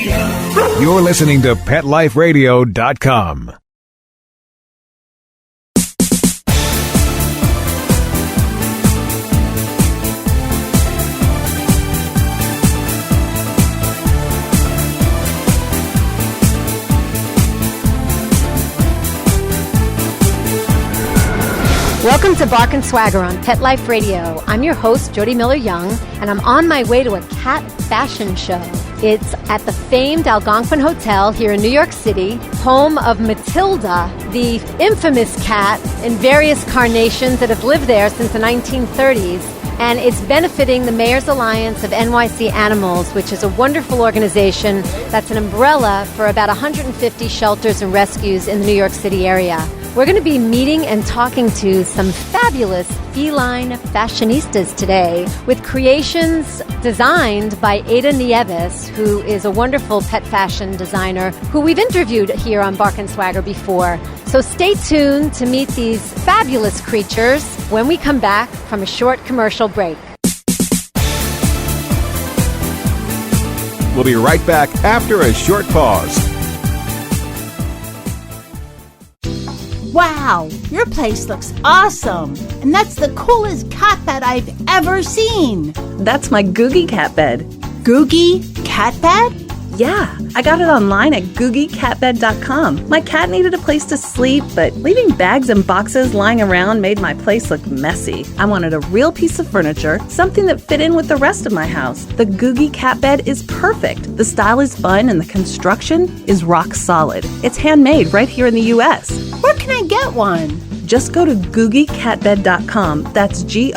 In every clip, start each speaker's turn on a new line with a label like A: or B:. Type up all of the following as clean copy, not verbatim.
A: You're listening to PetLifeRadio.com.
B: Welcome to Bark and Swagger on Pet Life Radio. I'm your host, Jody Miller-Young, and I'm on my way to a cat fashion show. It's at the famed Algonquin Hotel here in New York City, home of Matilda, the infamous cat in various carnations that have lived there since the 1930s. And it's benefiting the Mayor's Alliance of NYC Animals, which is a wonderful organization that's an umbrella for about 150 shelters and rescues in the New York City area. We're going to be meeting and talking to some fabulous feline fashionistas today with creations designed by Ada Nieves, who is a wonderful pet fashion designer who we've interviewed here on Bark and Swagger before. So stay tuned to meet these fabulous creatures when we come back from a short commercial break.
A: We'll be right back after a short pause.
C: Wow, your place looks awesome. And that's the coolest cat bed I've ever seen.
D: That's my Googie cat bed.
C: Googie cat bed?
D: Yeah, I got it online at googiecatbed.com. My cat needed a place to sleep, but leaving bags and boxes lying around made my place look messy. I wanted a real piece of furniture, something that fit in with the rest of my house. The Googie cat bed is perfect. The style is fun and the construction is rock solid. It's handmade right here in the U.S.
C: Where can I get one?
D: Just go to googiecatbed.com. That's Googie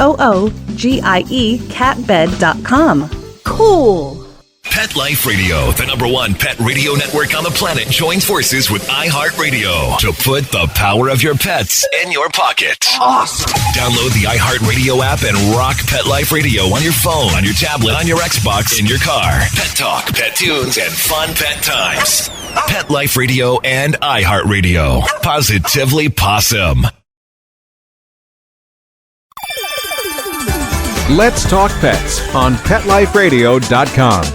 D: catbed.com.
C: Cool.
E: Pet Life Radio, the #1 pet radio network on the planet, joins forces with iHeartRadio to put the power of your pets in your pocket.
F: Awesome.
E: Download the iHeartRadio app and rock Pet Life Radio on your phone, on your tablet, on your Xbox, in your car. Pet talk, pet tunes, and fun pet times. Pet Life Radio and iHeartRadio. Positively Possum.
A: Let's talk pets on PetLifeRadio.com.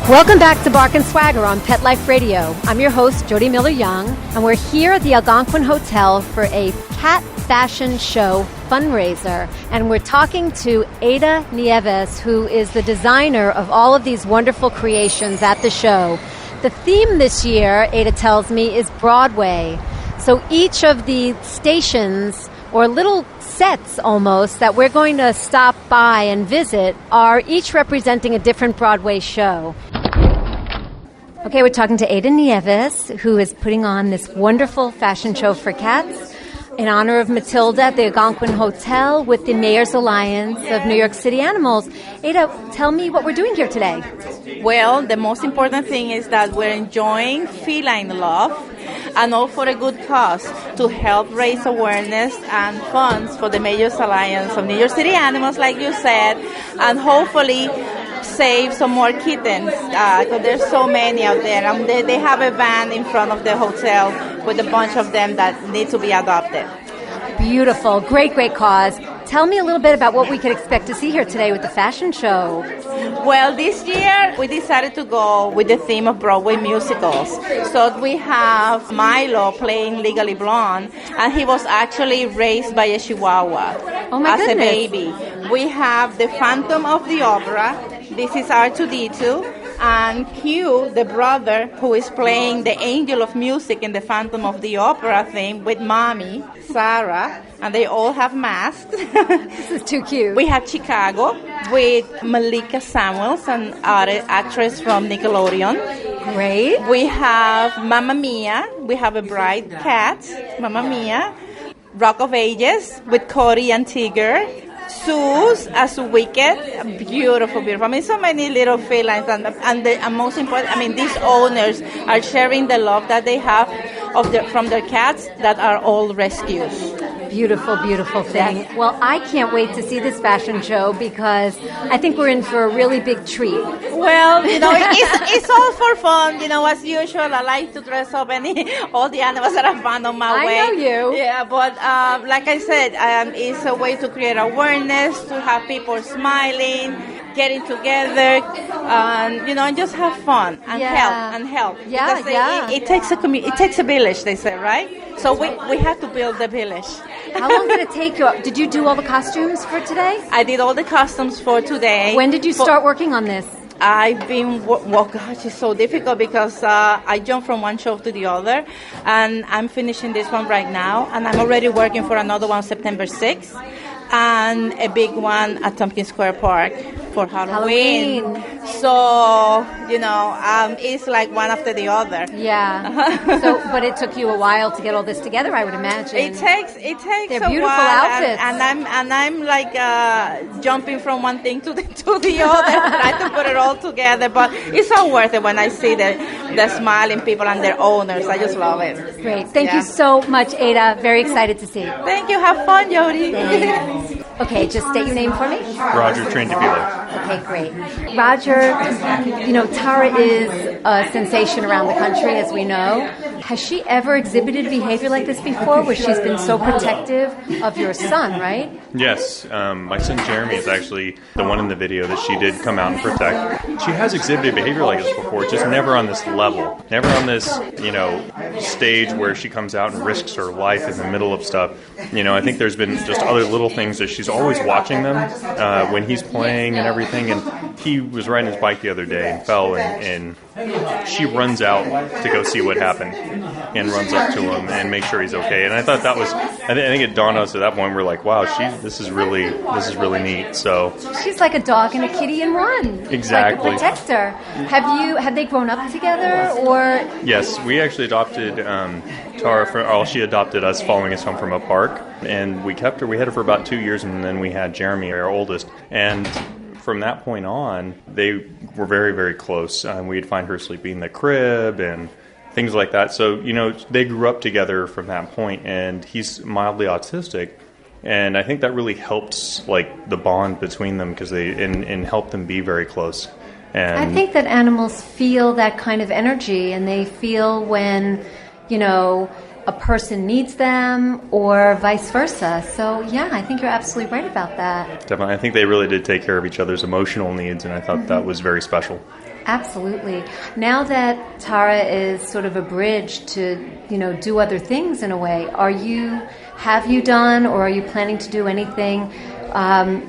B: Welcome back to Bark and Swagger on Pet Life Radio. I'm your host, Jody Miller-Young, and we're here at the Algonquin Hotel for a cat fashion show fundraiser. And we're talking to Ada Nieves, who is the designer of all of these wonderful creations at the show. The theme this year, Ada tells me, is Broadway. So each of the stations, or little sets almost, that we're going to stop by and visit are each representing a different Broadway show. Okay, we're talking to Ada Nieves, who is putting on this wonderful fashion show for cats in honor of Matilda at the Algonquin Hotel with the Mayor's Alliance of New York City Animals. Ada, tell me what we're doing here today.
G: Well, the most important thing is that we're enjoying feline love and all for a good cause to help raise awareness and funds for the Mayor's Alliance of New York City Animals, like you said, and hopefully save some more kittens, because there's so many out there. They have a van in front of the hotel with a bunch of them that need to be adopted.
B: Beautiful. Great, great cause. Tell me a little bit about what we could expect to see here today with the fashion show.
G: Well, this year we decided to go with the theme of Broadway musicals. So we have Milo playing Legally Blonde, and he was actually raised by a Chihuahua as a baby. We have the Phantom of the Opera. This is R2-D2. And Q, the brother, who is playing the angel of music in the Phantom of the Opera theme with Mommy, Sarah, and they all have masks.
B: This is too cute.
G: We have Chicago with Malika Samuels, an actress from Nickelodeon.
B: Great.
G: We have Mamma Mia. We have a bright cat, Mamma Mia. Rock of Ages with Cody and Tigger. Suze as Wicked, beautiful, beautiful. I mean, so many little felines, and most important, I mean, these owners are sharing the love that they have from their cats that are all rescues.
B: beautiful, beautiful thing. Well, I can't wait to see this fashion show because I think we're in for a really big treat.
G: Well, it's all for fun. As usual, I like to dress up all the animals that I found on my way.
B: I know you.
G: Yeah, but like I said, it's a way to create awareness, to have people smiling, getting together, and just have fun and help.
B: Yeah,
G: because
B: yeah.
G: It takes a village, they say, right? So we have to build the village.
B: How long did it take you? Did you do all the costumes for today?
G: I did all the costumes for today.
B: When did you start working on this?
G: I've been, gosh, it's so difficult because I jump from one show to the other, and I'm finishing this one right now, and I'm already working for another one September 6th, and a big one at Tompkins Square Park for Halloween. So, it's like one after the other.
B: Yeah. But it took you a while to get all this together, I would imagine.
G: It takes
B: They're
G: a
B: beautiful
G: while,
B: outfits.
G: and I'm like jumping from one thing to the other, trying to put it all together. But it's all worth it when I see the smiling people and their owners. I just love it.
B: Great. Thank you so much, Ada. Very excited to see you.
G: Thank you. Have fun, Jody.
B: Okay, just state your name for me.
F: Roger, trained to dealer.
B: Okay, great. Roger, Tara is a sensation around the country, as we know. Has she ever exhibited behavior like this before, where she's been so protective of your son, right?
F: Yes, my son Jeremy is actually the one in the video that she did come out and protect. She has exhibited behavior like this before, just never on this level. Never on this, stage where she comes out and risks her life in the middle of stuff. I think there's been just other little things that she's always watching them when he's playing and everything. And he was riding his bike the other day and fell, and she runs out to go see what happened and runs up to him and make sure he's okay. And I thought that was, I think it dawned on us at that point. We're like, wow, this is really neat. So
B: she's like a dog and a kitty in one.
F: Exactly.
B: Like a protector. Have they grown up together, or?
F: Yes, we actually adopted Tara. She adopted us, following us home from a park, and we kept her. We had her for about 2 years, and then we had Jeremy, our oldest, and from that point on, they were very, very close. We'd find her sleeping in the crib and things like that. So, they grew up together from that point, and he's mildly autistic. And I think that really helped, the bond between them, because and helped them be very close. And
B: I think that animals feel that kind of energy, and they feel when, a person needs them, or vice versa. So, yeah, I think you're absolutely right about that.
F: Definitely. I think they really did take care of each other's emotional needs, and I thought that was very special.
B: Absolutely. Now that Tara is sort of a bridge to, do other things in a way, have you done, or are you planning to do anything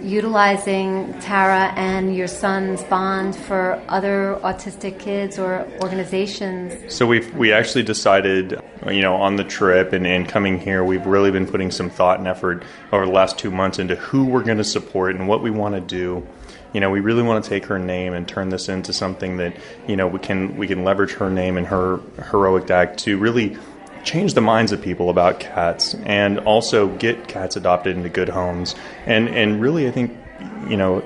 B: utilizing Tara and your son's bond for other autistic kids or organizations?
F: So we actually decided, on the trip and coming here, we've really been putting some thought and effort over the last 2 months into who we're going to support and what we want to do. We really want to take her name and turn this into something that, we can leverage her name and her heroic act to really change the minds of people about cats, and also get cats adopted into good homes. And really, I think,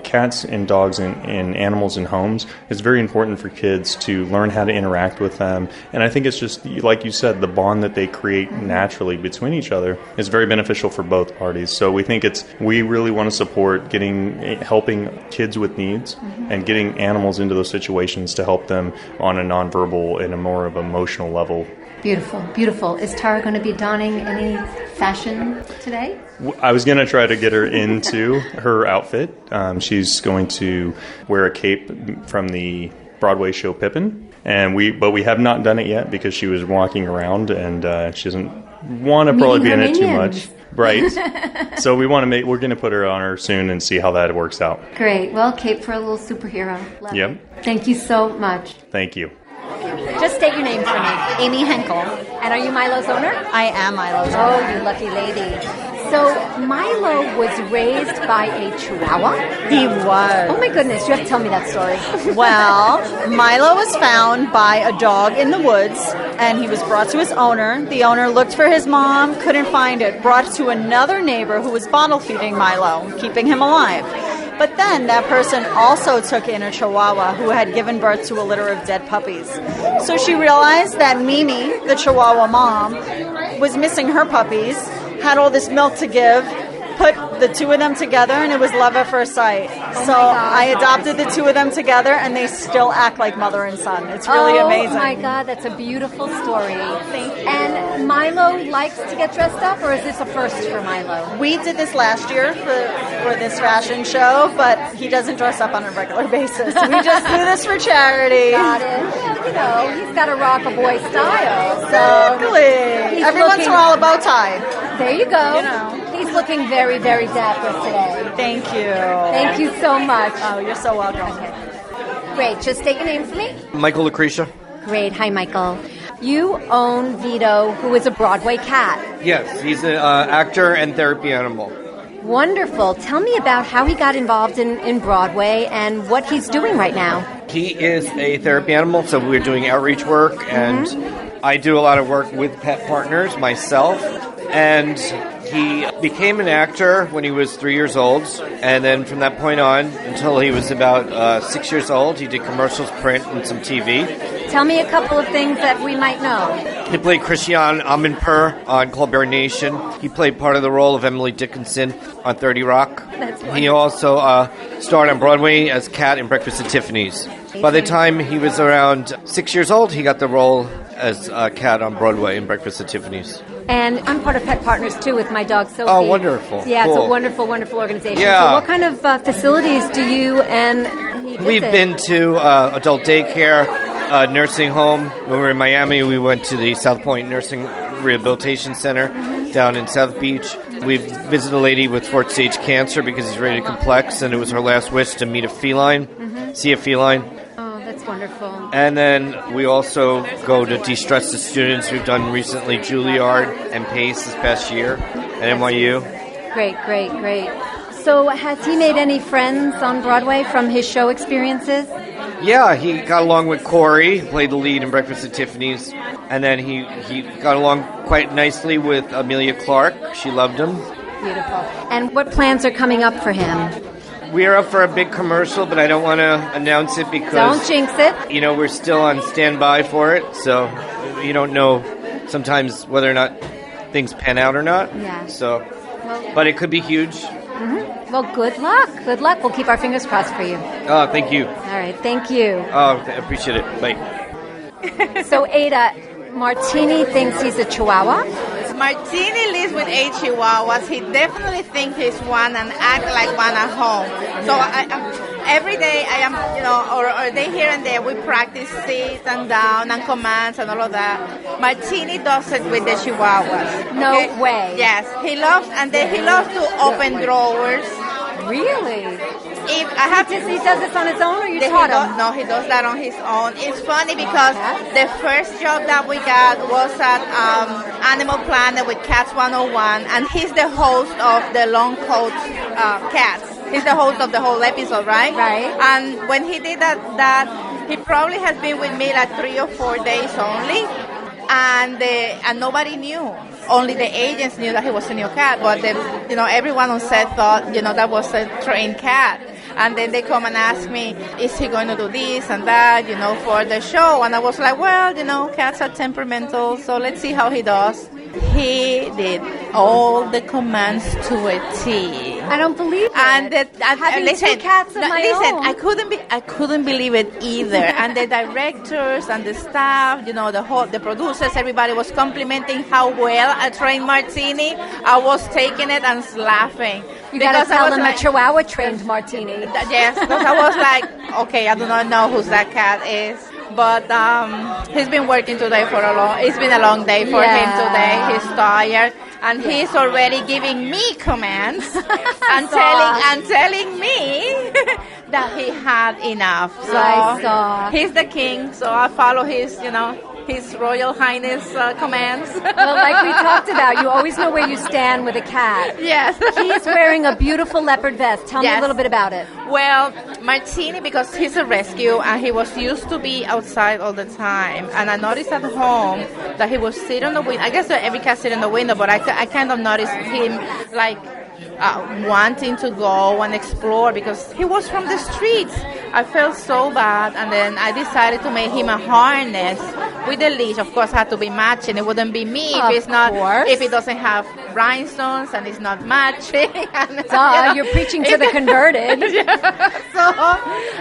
F: cats and dogs and animals in homes, it's very important for kids to learn how to interact with them. And I think it's just, like you said, the bond that they create naturally between each other is very beneficial for both parties. So we really want to support helping kids with needs and getting animals into those situations to help them on a nonverbal and a more of emotional level.
B: Beautiful, beautiful. Is Tara going to be donning any fashion today?
F: I was going to try to get her into her outfit. She's going to wear a cape from the Broadway show Pippin, but we have not done it yet because she was walking around, and she doesn't want to probably be in it too much. Right. So we're going to put her on her soon and see how that works out.
B: Great. Well, cape for a little superhero. Love
F: Yep.
B: it. Thank you so much.
F: Thank you.
B: Just state your name for me.
H: Amy Henkel.
B: And are you Milo's owner?
H: I am Milo's owner.
B: Oh, you lucky lady. So Milo was raised by a Chihuahua?
H: He was.
B: Oh my goodness, you have to tell me that story.
H: Well, Milo was found by a dog in the woods, and he was brought to his owner. The owner looked for his mom, couldn't find it, brought it to another neighbor who was bottle feeding Milo, keeping him alive. But then that person also took in a Chihuahua who had given birth to a litter of dead puppies. So she realized that Mimi, the Chihuahua mom, was missing her puppies, had all this milk to give, put the two of them together, and it was love at first sight. So I adopted the two of them together, and they still act like mother and son. It's really amazing.
B: Oh my God, that's a beautiful story. Thank you. And Milo likes to get dressed up, or is this a first for Milo?
H: We did this last year for this fashion show, but he doesn't dress up on a regular basis. We just do this for charity.
B: Got it. Well, he's got a rock a boy style.
H: Exactly. Every once in a while, a bow tie.
B: There you go. He's looking very, very dapper today.
H: Thank you.
B: Thank you so much.
H: Oh, you're so welcome.
B: Okay. Great. Just state your name for me.
I: Michael Lucretia.
B: Great. Hi, Michael. You own Vito, who is a Broadway cat.
I: Yes, he's an actor and therapy animal.
B: Wonderful. Tell me about how he got involved in Broadway and what he's doing right now.
I: He is a therapy animal, so we're doing outreach work, and I do a lot of work with pet partners myself. And he became an actor when he was 3 years old, and then from that point on until he was about 6 years old, he did commercials, print, and some TV.
B: Tell me a couple of things that we might know.
I: He played Christian Amanpour on Colbert Nation. He played part of the role of Emily Dickinson on 30 Rock. He also starred on Broadway as Cat in Breakfast at Tiffany's. By the time he was around 6 years old, he got the role as Cat on Broadway in Breakfast at Tiffany's.
B: And I'm part of Pet Partners, too, with my dog, Sophie.
I: Oh, wonderful.
B: Yeah,
I: cool.
B: It's a wonderful, wonderful organization.
I: Yeah.
B: So what kind of facilities do you and he visit?
I: We've been to adult daycare, nursing home. When we were in Miami, we went to the South Point Nursing Rehabilitation Center down in South Beach. We've visited a lady with fourth-stage cancer because he's rated complex, and it was her last wish to meet a feline, see a feline.
B: Oh, that's wonderful.
I: And then we also go to de-stress the students. We've done recently Juilliard and Pace this past year at NYU.
B: Great, great, great. So has he made any friends on Broadway from his show experiences?
I: Yeah, he got along with Corey, played the lead in Breakfast at Tiffany's. And then he got along quite nicely with Amelia Clark. She loved him.
B: Beautiful. And what plans are coming up for him?
I: We are up for a big commercial, but I don't want to announce it because...
B: Don't jinx it.
I: You know, we're still on standby for it, so you don't know sometimes whether or not things pan out or not.
B: Yeah.
I: So, but it could be huge.
B: Well, good luck. Good luck. We'll keep our fingers crossed for you.
I: Oh, thank you.
B: All right. Thank you.
I: Oh, I appreciate it. Bye.
B: So, Ada, Martini thinks he's a Chihuahua.
G: Martini lives with 8 Chihuahuas. He definitely thinks he's one and act like one at home. So every day I am, or day here and there, we practice sit and down and commands and all of that. Martini does it with the Chihuahuas.
B: No way.
G: Yes, he loves to open drawers.
B: Really?
G: If I have to,
B: he does this on his own, or you taught him?
G: No, he does that on his own. It's funny because the first job that we got was at Animal Planet with Cats 101, and he's the host of the Long Coat Cats. He's the host of the whole episode, right?
B: Right.
G: And when he did that he probably has been with me like 3 or 4 days only, and nobody knew. Only the agents knew that he was a new cat, but everyone on set thought that was a trained cat. And then they come and ask me, is he going to do this and that, for the show? And I was like, well, cats are temperamental, so let's see how he does. He did all the commands to a T.
B: I don't believe it.
G: And
B: having two cats of my own.
G: I couldn't believe it either. And the directors and the staff, the producers, everybody was complimenting how well I trained Martini. I was taking it and laughing.
B: You gotta tell them a Chihuahua trained Martini.
G: Yes, because I was like, okay, I do not know who that cat is. But he's been working today it's been a long day for him today. He's tired. And he's already giving me commands and telling me that he had enough. So
B: I saw.
G: He's the king, so I follow his Royal Highness commands.
B: Well, like we talked about, you always know where you stand with a cat.
G: Yes.
B: He's wearing a beautiful leopard vest. Tell me a little bit about it.
G: Well, Martini, because he's a rescue and he was used to be outside all the time. And I noticed at home that he was sitting on the window. I guess every cat sits in the window, but I kind of noticed him like wanting to go and explore because he was from the streets. I felt so bad, and then I decided to make him a harness with a leash. Of course, it had to be matching. It wouldn't be me if it doesn't have rhinestones and it's not matching. And,
B: you're preaching to the converted.
G: So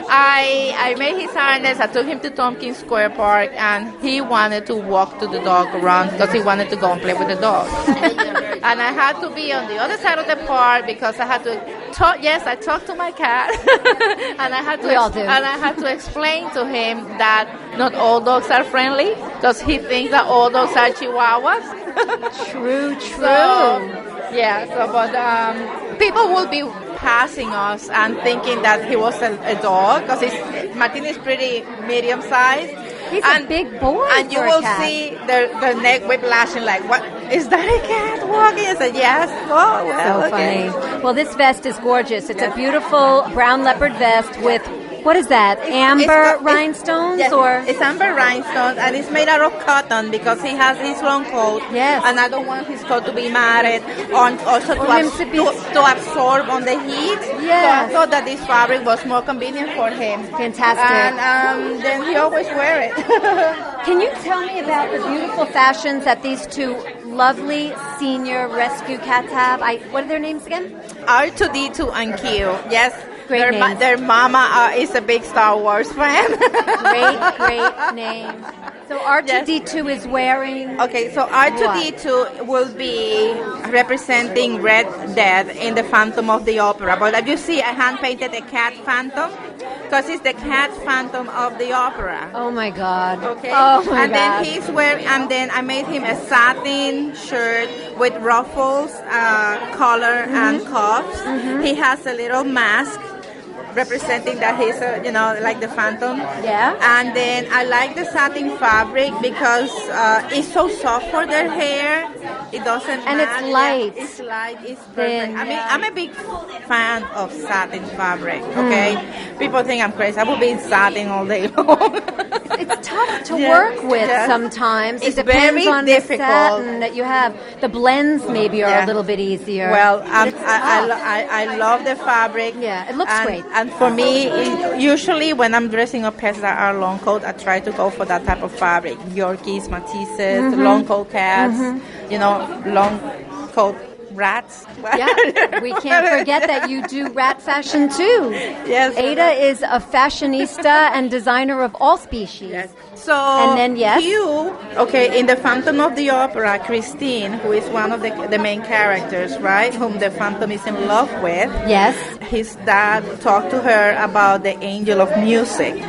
G: I made his harness. I took him to Tompkins Square Park, and he wanted to walk to the dog around because he wanted to go and play with the dog. And I had to be on the other side of the park because I had to talk. Yes, I talked to my cat, and I had to explain to him that not all dogs are friendly because he thinks that all dogs are Chihuahuas.
B: True.
G: But people will be passing us and thinking that he was a dog because Martin is pretty medium sized.
B: He's a big boy.
G: And you will see their neck whiplashing like, what? Is that a cat walking? I said, yes. Oh, well,
B: so
G: okay.
B: Funny. Well, this vest is gorgeous. It's a beautiful brown leopard vest with, what is that, amber rhinestones?
G: It's amber rhinestones, and it's made out of cotton because he has his long coat.
B: Yes.
G: And I don't want his coat to be matted, also to absorb on the heat.
B: Yes.
G: So I thought that this fabric was more convenient for him.
B: Fantastic.
G: And then he always wear it.
B: Can you tell me about the beautiful fashions that these two lovely senior rescue cats have? What are their names again?
G: R2D2 and Q. Yes.
B: Great
G: their mama is a big Star Wars fan.
B: Great name. So R2D2 is wearing...
G: Okay, so R2D2 will be representing Red Death in the Phantom of the Opera. But as you see, I hand-painted a cat phantom because it's the cat phantom of the opera.
B: Oh, my God.
G: Okay.
B: Oh, my God.
G: Then he's wearing... And then I made him a satin shirt with ruffles, collar, and cuffs. Mm-hmm. He has a little mask representing that he's, like the phantom.
B: Yeah.
G: And then I like the satin fabric because it's so soft for their hair. It doesn't
B: And
G: matter.
B: it's light.
G: It's light. It's perfect.
B: Thin,
G: I mean, I'm a big fan of satin fabric, okay? People think I'm crazy. I will be in satin all day long.
B: It's tough to work with sometimes.
G: It's
B: it depends
G: very
B: on
G: difficult.
B: the satin that you have. The blends maybe are a little bit easier.
G: Well, I love the fabric.
B: Yeah, it looks great.
G: And for me, usually when I'm dressing up pets that are long coat, I try to go for that type of fabric. Yorkies, Malteses, long coat cats, long coat rats.
B: Yeah, we can't forget that you do rat fashion too.
G: Yes.
B: Ada is a fashionista and designer of all species.
G: Yes. So,
B: and then
G: in the Phantom of the Opera, Christine, who is one of the main characters, right, whom the Phantom is in love with.
B: Yes.
G: His dad talked to her about the Angel of Music.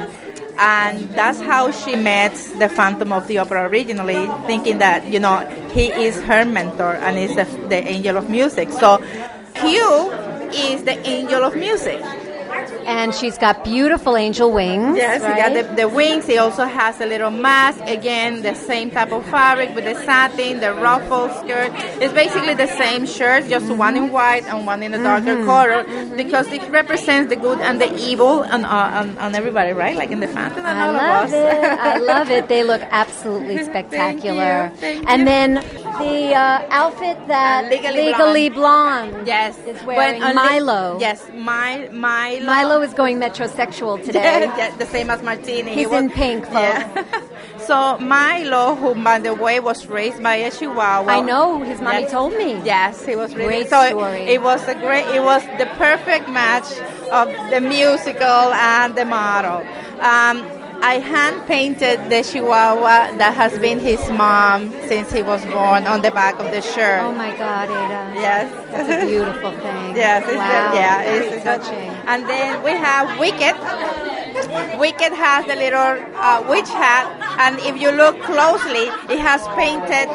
G: And that's how she met the Phantom of the Opera originally, thinking that, he is her mentor and is the Angel of Music. So Q is the Angel of Music.
B: And she's got beautiful angel wings.
G: Yes,
B: right?
G: he got the wings. He also has a little mask. Again, the same type of fabric with the satin, the ruffle skirt. It's basically the same shirt, just one in white and one in a darker color, because it represents the good and the evil on everybody, right? Like in the Phantom and all of us.
B: I love it. They look absolutely spectacular.
G: Thank you.
B: And then the outfit that Legally Blonde is wearing, Milo.
G: Yes, Milo.
B: Milo is going metrosexual today.
G: Yeah, the same as Martini.
B: He's in pink, folks.
G: Yeah. So Milo, who by the way was raised by a Chihuahua.
B: I know, his mommy told me.
G: Yes, he was really
B: great story.
G: It was the perfect match of the musical and the model. I hand-painted the Chihuahua that has been his mom since he was born on the back of the shirt.
B: Oh, my God, Ada.
G: Yes.
B: That's a beautiful thing.
G: Yes.
B: It's touching.
G: And then we have Wicked. Wicked has the little witch hat, and if you look closely, it has painted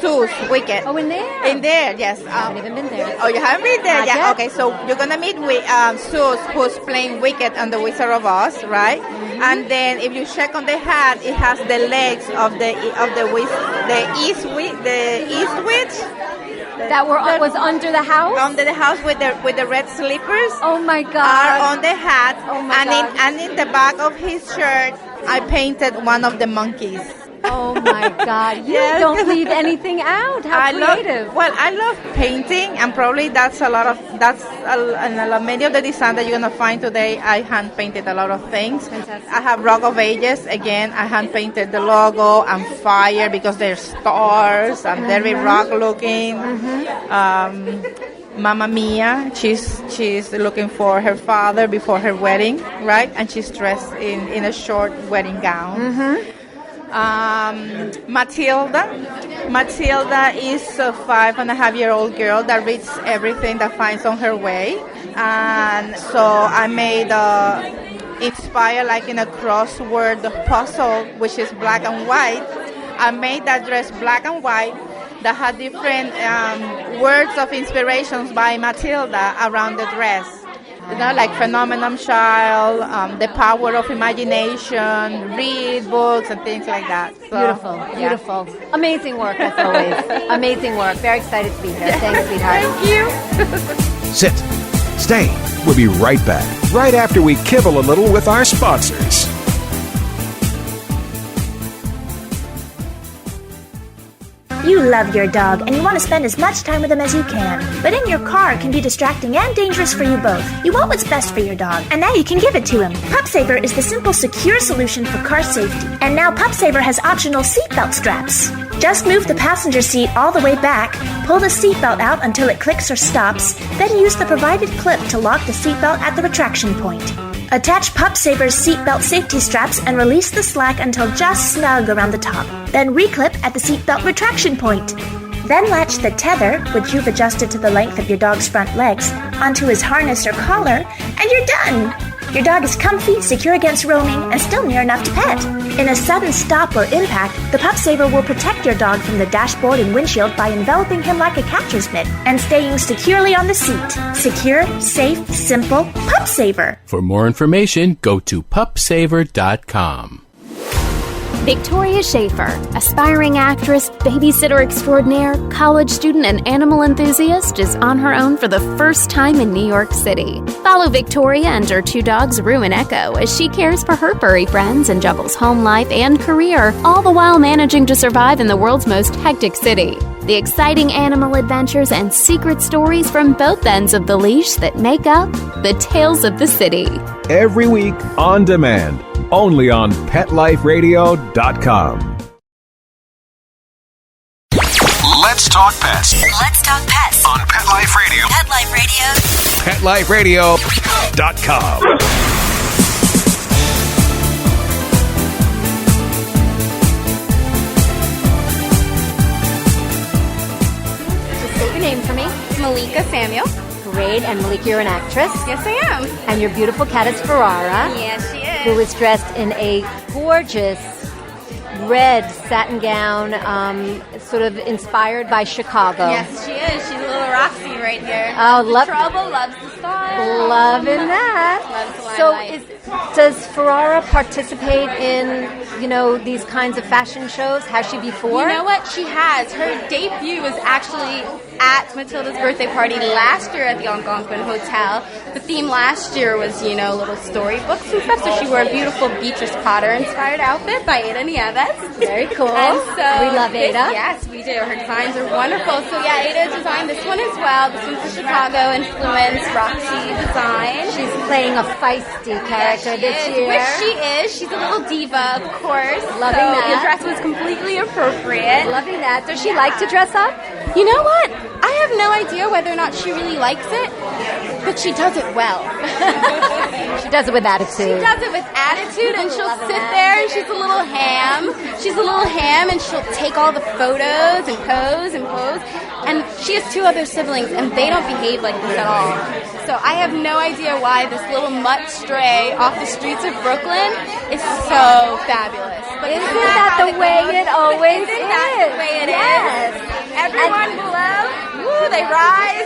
G: Sue's Wicked.
B: Oh, in there?
G: In there, yes.
B: I haven't even been there.
G: Oh, you haven't been there?
B: Not
G: Yeah.
B: yet.
G: Okay, so you're gonna meet with Sue, who's playing Wicked and the Wizard of Oz, right? Mm-hmm. And then if you check on the hat, it has the legs of the East Witch.
B: That was under the house?
G: Under the house with the red slippers.
B: Oh my God!
G: Are on the hat.
B: Oh my God!
G: And in the back of his shirt, I painted one of the monkeys.
B: Oh my God! You
G: Yes.
B: don't leave anything out. How creative!
G: I love painting, and probably that's many of the design that you're gonna find today. I hand painted a lot of things.
B: Fantastic.
G: I have Rock of Ages. Again, I hand painted the logo and fire because they're stars and very rock looking. Mamma Mia, she's looking for her father before her wedding, right? And she's dressed in a short wedding gown. Matilda is a 5.5-year-old girl that reads everything that finds on her way. And so I made inspired like in a crossword puzzle, which is black and white. I made that dress black and white that had different words of inspirations by Matilda around the dress. You know, like phenomenon child, the power of imagination, read books and things like that. So,
B: Beautiful. Amazing work as always. Amazing work. Very excited to be here. Thanks, sweetheart.
G: Thank you.
A: Sit. Stay. We'll be right back. Right after we kibble a little with our sponsors.
J: You love your dog and you want to spend as much time with them as you can. But in your car can be distracting and dangerous for you both. You want what's best for your dog, and now you can give it to him. PupSaver is the simple, secure solution for car safety. And now PupSaver has optional seatbelt straps. Just move the passenger seat all the way back, pull the seatbelt out until it clicks or stops, then use the provided clip to lock the seatbelt at the retraction point. Attach PupSaver's seatbelt safety straps and release the slack until just snug around the top. Then reclip at the seatbelt retraction point. Then latch the tether, which you've adjusted to the length of your dog's front legs, onto his harness or collar, and you're done! Your dog is comfy, secure against roaming, and still near enough to pet. In a sudden stop or impact, the PupSaver will protect your dog from the dashboard and windshield by enveloping him like a catcher's mitt and staying securely on the seat. Secure, safe, simple, PupSaver.
K: For more information, go to pupsaver.com.
L: Victoria Schaefer, aspiring actress, babysitter extraordinaire, college student, and animal enthusiast, is on her own for the first time in New York City. Follow Victoria and her two dogs, Rue and Echo, as she cares for her furry friends and juggles home life and career, all the while managing to survive in the world's most hectic city. The exciting animal adventures and secret stories from both ends of the leash that make up the Tales of the City.
A: Every week on demand. Only on PetLifeRadio.com.
E: Let's talk pets.
M: Let's talk pets
E: On Pet Life Radio.
M: Pet Life Radio.
A: PetLifeRadio.com.
B: Just say your name for me.
N: Malika Samuel.
B: Great. And Malika, you're an actress.
N: Yes, I am.
B: And your beautiful cat is Ferrara.
N: Yes, she is.
B: Who is dressed in a gorgeous red satin gown, sort of inspired by Chicago.
N: Yes, she is. She's a little Roxy right here.
B: Oh, love
N: Trouble, loves the style.
B: Loving that.
N: Loves the
B: So,
N: limelight.
B: does Ferrara participate in, these kinds of fashion shows? Has she before?
N: You know what? She has. Her debut was actually at Matilda's birthday party last year at the Algonquin Hotel. The theme last year was, little storybooks and stuff. So she wore a beautiful Beatrice Potter-inspired outfit by Ada Nieves.
B: Very cool.
N: And so
B: We love Ada.
N: Yes, we do. Her designs are wonderful. So yeah, Ada designed this one as well. This one's a Chicago-influenced Roxy design.
B: She's playing a feisty character this year.
N: Which she is. She's a little diva, of course.
B: Loving
N: so
B: that.
N: The dress was completely appropriate.
B: Loving that. Does she like to dress up?
N: You know what? I have no idea whether or not she really likes it, but she does it well.
B: She does it with attitude.
N: She does it with attitude, and she'll sit there, and she's a little ham. She's a little ham, and she'll take all the photos and pose and pose. And she has two other siblings, and they don't behave like this at all. So I have no idea why this little mutt stray off the streets of Brooklyn is so fabulous. But
B: Isn't that the way it always is?
N: Isn't that the way it is? Everyone below, Ooh, they rise.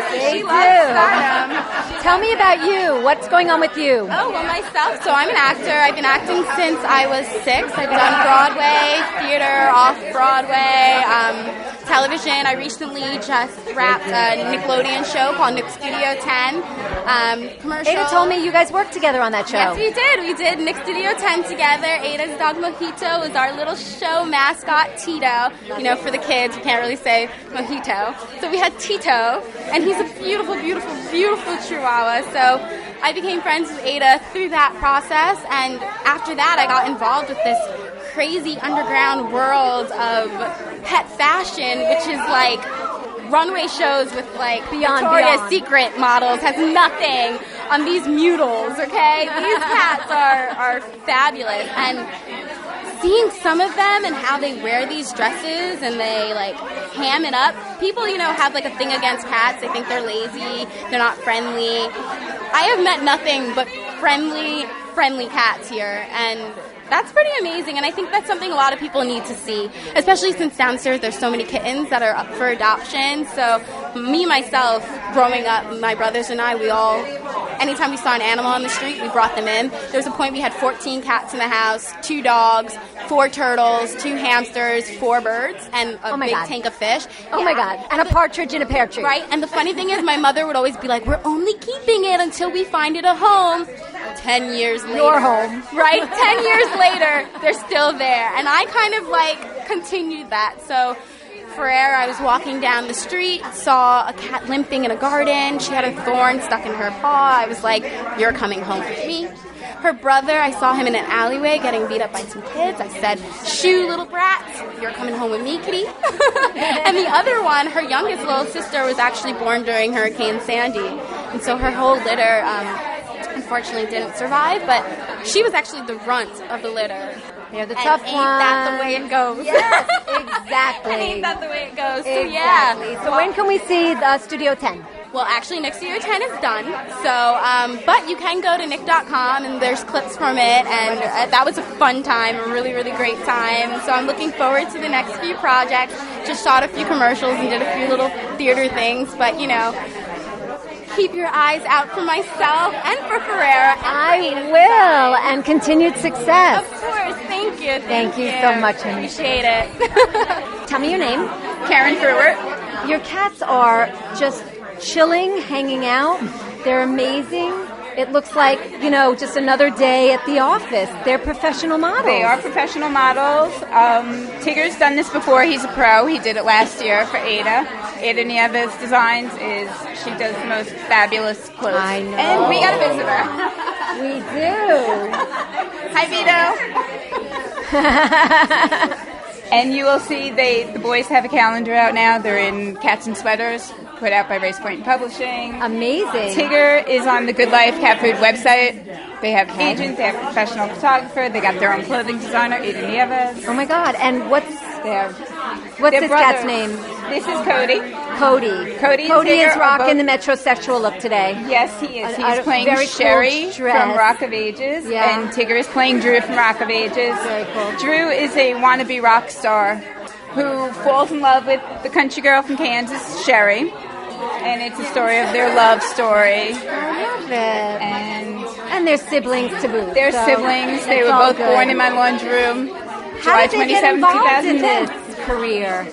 N: She loves stardom.
B: Tell me about you. What's going on with you?
N: Oh, well, myself. So I'm an actor. I've been acting since I was 6. I've done Broadway, theater, off-Broadway, television. I recently just wrapped a Nickelodeon show called Nick Studio 10. Commercial.
B: Ada told me you guys worked together on that show.
N: Yes, we did. We did Nick Studio 10 together. Ada's dog Mojito was our little show mascot, Tito. You know, for the kids, you can't really say Mojito. So we had Tito, and he's a beautiful, beautiful, beautiful Chihuahua. So I became friends with Ada through that process, and after that I got involved with this crazy underground world of pet fashion, which is like runway shows with like Victoria's Secret models, has nothing on these mutals, okay? These cats are fabulous, and seeing some of them and how they wear these dresses and they like ham it up. People, you know, have like a thing against cats. They think they're lazy, they're not friendly. I have met nothing but friendly cats here, and that's pretty amazing, and I think that's something a lot of people need to see, especially since downstairs there's so many kittens that are up for adoption. So me, myself, growing up, my brothers and I, we all, anytime we saw an animal on the street, we brought them in. There was a point we had 14 cats in the house, 2 dogs, 4 turtles, 2 hamsters, 4 birds, and a big tank of fish.
B: Oh my God, and a partridge in a pear tree.
N: Right, and the funny thing is my mother would always be like, we're only keeping it until we find it a home. 10 years later.
B: Your home.
N: Right? 10 years later, they're still there. And I kind of like continued that. So Ferrer, I was walking down the street, saw a cat limping in a garden. She had a thorn stuck in her paw. I was like, you're coming home with me. Her brother, I saw him in an alleyway getting beat up by some kids. I said, shoo, little brats, you're coming home with me, kitty. And the other one, her youngest little sister, was actually born during Hurricane Sandy. And so her whole litter unfortunately didn't survive, but she was actually the runt of the litter.
B: They're the tough ones.
N: Ain't that the way it goes?
B: Yes, exactly.
N: Ain't that the way it goes? So,
B: exactly.
N: yeah.
B: So when can we see the Studio 10?
N: Well, actually, Nick Studio 10 is done. So, but you can go to nick.com, and there's clips from it, and that was a fun time, a really, really great time. So I'm looking forward to the next few projects. Just shot a few commercials and did a few little theater things, but, you know, keep your eyes out for myself and for Ferreira.
B: I will, and continued success.
N: Of course, thank you.
B: Thank you so much, honey.
N: Appreciate it.
B: Tell me your name.
N: Karen Fruert.
B: Your cats are just chilling, hanging out. They're amazing. It looks like, you know, just another day at the office. They're professional models.
O: They are professional models. Tigger's done this before. He's a pro. He did it last year for Ada. Ada Nieves Designs she does the most fabulous clothes.
B: I know.
O: And we got a visitor.
B: We do.
O: Hi, Vito. And you will see the boys have a calendar out now. They're in Cats and Sweaters, put out by Race Point Publishing.
B: Amazing.
O: Tigger is on the Good Life Cat Food website. They have an agent, they have a professional photographer, they got their own clothing designer, Ada Nieves.
B: Oh my God! And what's
O: their
B: this cat's name?
O: This is Cody.
B: Cody is rocking the metrosexual look today.
O: Yes, he is. He's playing Sherry
B: cool
O: from Rock of Ages, and Tigger is playing Drew from Rock of Ages.
B: Very cool.
O: Drew is a wannabe rock star who falls in love with the country girl from Kansas, Sherry, and it's a story of their love story.
B: I love it. And their siblings to boot.
O: They're siblings. They were both born in my laundry room.
B: How did they get involved in
O: 2010.
B: this career?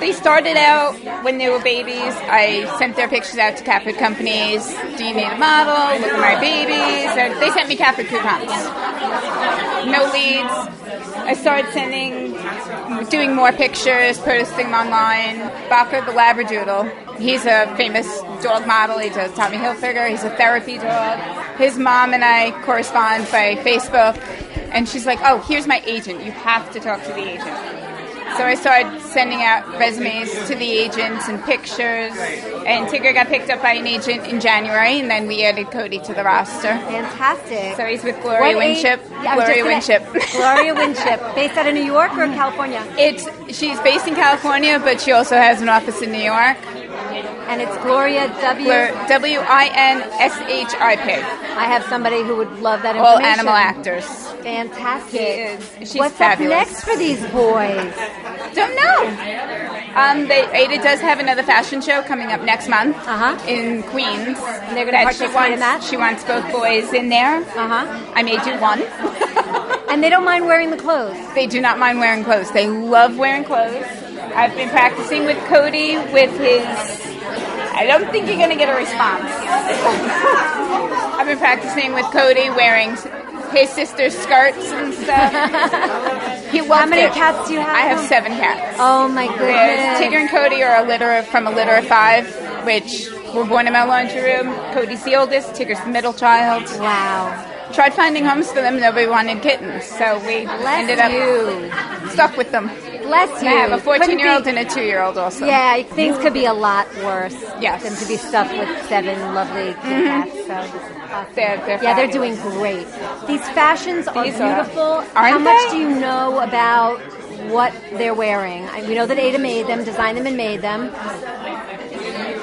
O: They started out when they were babies. I sent their pictures out to cat food companies. Do you need a model? Look at my babies. And they sent me cat food coupons. No leads. I started doing more pictures, posting them online. Baca the Labradoodle. He's a famous dog model. He's a Tommy Hilfiger. He's a therapy dog. His mom and I correspond by Facebook. And she's like, oh, here's my agent. You have to talk to the agent. So I started sending out resumes to the agents and pictures. And Tigger got picked up by an agent in January, and then we added Cody to the roster.
B: Fantastic.
O: So he's with Gloria Winship.
B: Gloria Winship. Based out of New York or California?
O: She's based in California, but she also has an office in New York.
B: And it's Gloria
O: Winship.
B: I have somebody who would love that information.
O: All animal actors.
B: Fantastic.
O: She's
B: What's
O: fabulous.
B: up next for these boys?
O: Don't know. Ada does have another fashion show coming up next month in Queens.
B: And they're going to participate in that?
O: She wants both boys in there. I may do one.
B: And they don't mind wearing the clothes?
O: They do not mind wearing clothes. They love wearing clothes. I've been practicing with Cody with his... I don't think you're going to get a response. I've been practicing with Cody wearing his sister's skirts and stuff. He loves
B: How many
O: it.
B: cats do you have?
O: I have 7 cats.
B: Oh my goodness.
O: Tigger and Cody are a litter of 5, which were born in my laundry room. Cody's the oldest, Tigger's the middle child.
B: Wow.
O: Tried finding homes for them, nobody wanted kittens, so we ended up stuck with them.
B: Bless you.
O: I have a 14-year-old and a 2-year-old also.
B: Yeah, things could be a lot worse
O: Yes.
B: than to be stuck with 7 lovely cats. So this is awesome. They're doing great. These fashions are beautiful. How much do you know about what they're wearing? We know that Ada made them, designed them, and made them.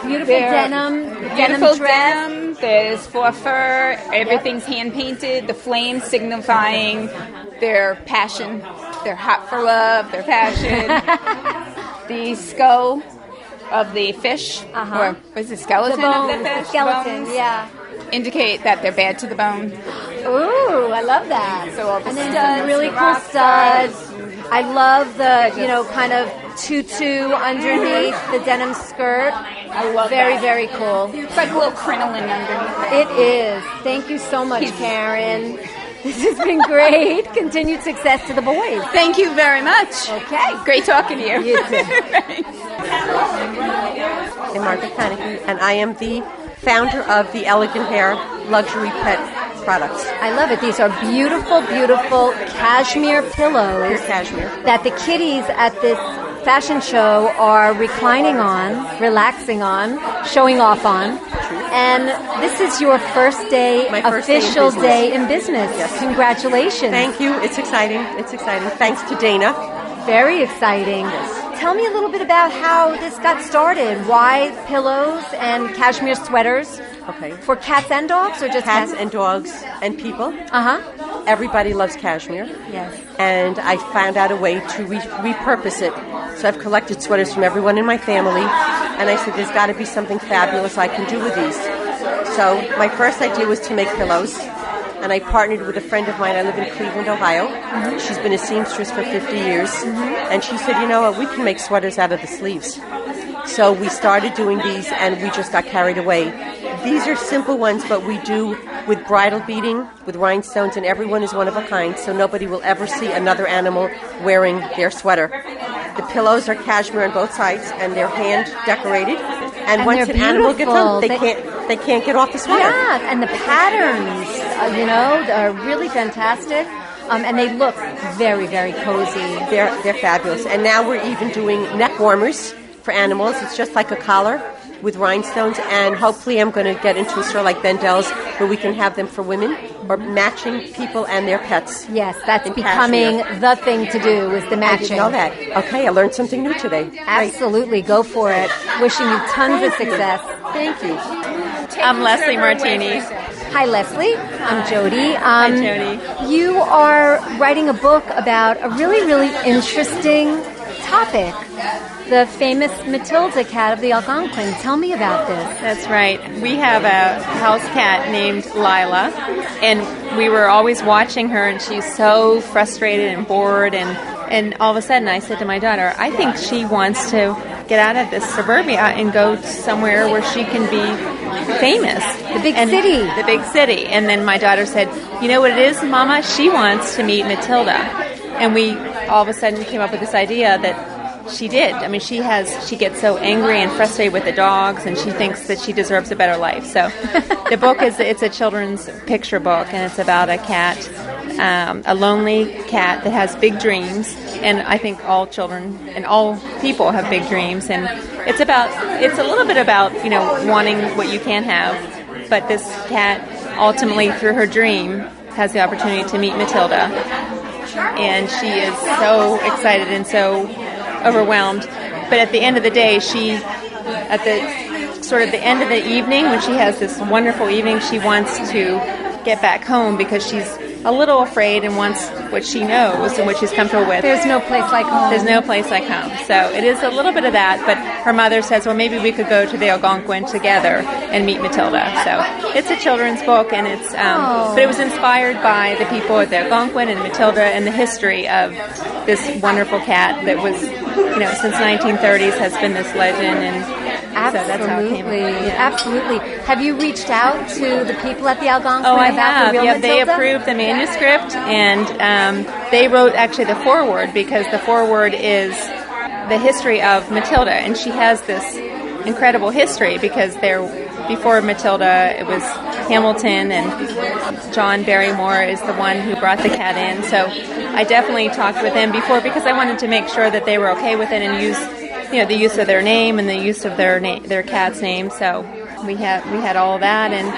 B: Beautiful denim
O: Beautiful
B: dress.
O: denim. There's faux fur. Everything's hand painted. The flames signifying their passion. They're hot for love. Their passion. The skull of the fish, or was it skeleton of the fish?
B: Skeleton,
O: bones,
B: yeah.
O: indicate that they're bad to the bone.
B: Ooh, I love that.
O: So all the
B: and then
O: studs,
B: some really cool studs. I love the, kind of tutu underneath the denim skirt.
O: I love
B: very,
O: that.
B: very cool.
O: It's like a little crinoline underneath.
B: It is. Thank you so much, Karen. This has been great. Continued success to the boys.
O: Thank you very much.
B: Okay.
O: Great talking to you.
B: You too.
P: I'm Martha Kaneki, and I am the founder of the Elegant Hair luxury pet products.
B: I love it. These are beautiful, beautiful cashmere pillows
P: Pure cashmere.
B: that the kitties at this fashion show are reclining on, relaxing on, showing off on. And this is your first day, official day in business.
P: Yes.
B: Congratulations.
P: Thank you. It's exciting. It's exciting. Thanks to Dana.
B: Very exciting.
P: Yes.
B: Tell me a little bit about how this got started. Why pillows and cashmere sweaters?
P: Okay.
B: For cats and dogs, or just
P: Cats and dogs and people.
B: Uh-huh.
P: Everybody loves cashmere.
B: Yes.
P: And I found out a way to repurpose it. So I've collected sweaters from everyone in my family, and I said, there's got to be something fabulous I can do with these. So my first idea was to make pillows, and I partnered with a friend of mine. I live in Cleveland, Ohio. Mm-hmm. She's been a seamstress for 50 years, and she said, you know what, we can make sweaters out of the sleeves. So we started doing these, and we just got carried away. These are simple ones, but we do with bridal beading, with rhinestones, and everyone is one of a kind, so nobody will ever see another animal wearing their sweater. The pillows are cashmere on both sides, and they're hand decorated. And once an animal gets on, they can't get off the sweater.
B: Yeah, and the patterns, are really fantastic. And they look very, very cozy.
P: They're fabulous. And now we're even doing neck warmers for animals. It's just like a collar with rhinestones, and hopefully I'm going to get into a store like Bendel's where we can have them for women or matching people and their pets.
B: Yes, that's becoming the thing to do, is the matching.
P: I didn't know that. Okay, I learned something new today.
B: Absolutely, go for it. Wishing you tons of success.
P: Thank you.
Q: I'm Leslie Martini.
B: Hi, Leslie. I'm Jody.
Q: Hi, Jody.
B: You are writing a book about a really, really interesting topic. The famous Matilda cat of the Algonquin. Tell me about this.
Q: That's right. We have a house cat named Lila, and we were always watching her, and she's so frustrated and bored, and all of a sudden I said to my daughter, I think she wants to get out of this suburbia and go somewhere where she can be famous.
B: The big city.
Q: The big city. And then my daughter said, you know what it is, Mama? She wants to meet Matilda. And we all of a sudden came up with this idea that she did. I mean, she gets so angry and frustrated with the dogs, and she thinks that she deserves a better life. So the book it's a children's picture book, and it's about a cat, a lonely cat that has big dreams. And I think all children and all people have big dreams. And it's a little bit about, wanting what you can't have. But this cat ultimately, through her dream, has the opportunity to meet Matilda. And she is so excited and so overwhelmed, but at the end of the day, at the end of the evening, when she has this wonderful evening, she wants to get back home because she's a little afraid and wants what she knows and what she's comfortable with.
B: There's no place like home.
Q: There's no place like home. So it is a little bit of that, but her mother says, well, maybe we could go to the Algonquin together and meet Matilda. So it's a children's book, and it's but it was inspired by the people at the Algonquin and Matilda and the history of this wonderful cat that was, since 1930s has been this legend, and
B: absolutely.
Q: so that's how it came about.
B: Absolutely. Have you reached out to the people at the Algonquin
Q: I
B: about
Q: have.
B: the real Matilda?
Q: They approved the manuscript, and they wrote actually the foreword, because the foreword is the history of Matilda, and she has this incredible history because before Matilda, it was Hamilton, and John Barrymore is the one who brought the cat in. So I definitely talked with them before because I wanted to make sure that they were okay with it and use, the use of their name and the use of their cat's name. So we had all of that, and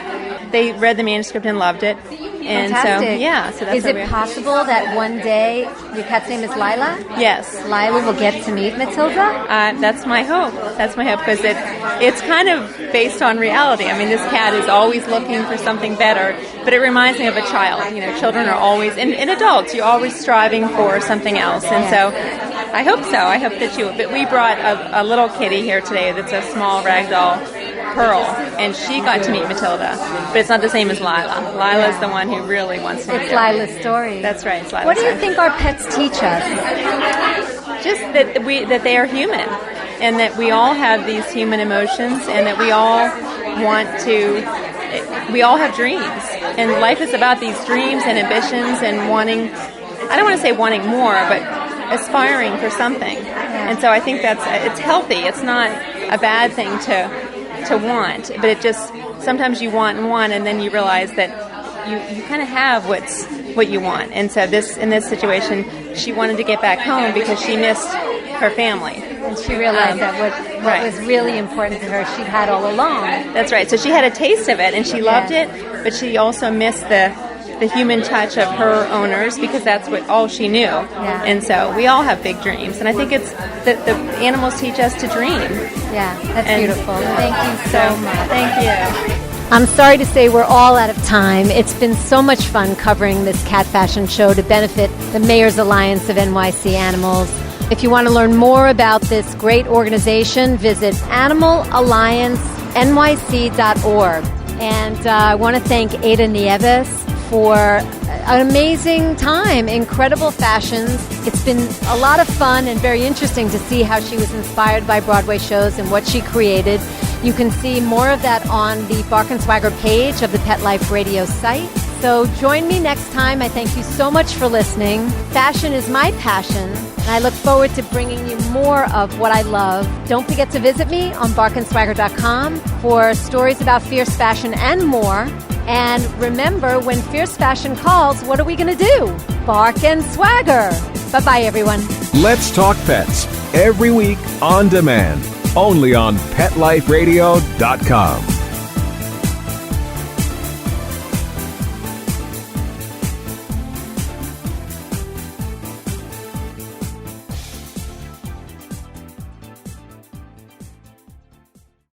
Q: they read the manuscript and loved it. And
B: fantastic.
Q: so that's
B: Is it possible that one day your cat's name is Lila?
Q: Yes.
B: Lila will get to meet Matilda?
Q: That's my hope. That's my hope, because it's kind of based on reality. I mean, this cat is always looking for something better, but it reminds me of a child. Children are always, and adults, you're always striving for something else. And so I hope so. I hope that but we brought a little kitty here today that's a small ragdoll, Pearl, and she got to meet Matilda, but it's not the same as Lila. Lila's the one who really wants to meet
B: It's
Q: her.
B: Lila's story.
Q: That's right. It's Lila's
B: What do you
Q: story.
B: think our pets teach us?
Q: Just that they are human, and that we all have these human emotions, and that we all have dreams, and life is about these dreams and ambitions and wanting, I don't want to say wanting more, but aspiring for something. And so I think it's healthy. It's not a bad thing to want, but it just, sometimes you want, and then you realize that you kind of have what you want. And so in this situation, she wanted to get back home because she missed her family.
B: And she realized that what was really important to her, she'd had all along.
Q: That's right. So she had a taste of it, and she loved it, but she also missed the human touch of her owners, because that's all she knew.
B: Yeah.
Q: And so we all have big dreams, and I think it's that the animals teach us to dream.
B: Yeah, that's beautiful. Thank you so much.
Q: Thank you.
B: I'm sorry to say we're all out of time. It's been so much fun covering this cat fashion show to benefit the Mayor's Alliance of NYC Animals. If you want to learn more about this great organization, visit animalalliancenyc.org. And I want to thank Ada Nieves for an amazing time, incredible fashions. It's been a lot of fun and very interesting to see how she was inspired by Broadway shows and what she created. You can see more of that on the Bark and Swagger page of the Pet Life Radio site. So join me next time. I thank you so much for listening. Fashion is my passion, and I look forward to bringing you more of what I love. Don't forget to visit me on barkandswagger.com for stories about fierce fashion and more. And remember, when fierce fashion calls, what are we going to do? Bark and swagger. Bye-bye, everyone.
A: Let's Talk Pets, every week on demand, only on PetLifeRadio.com.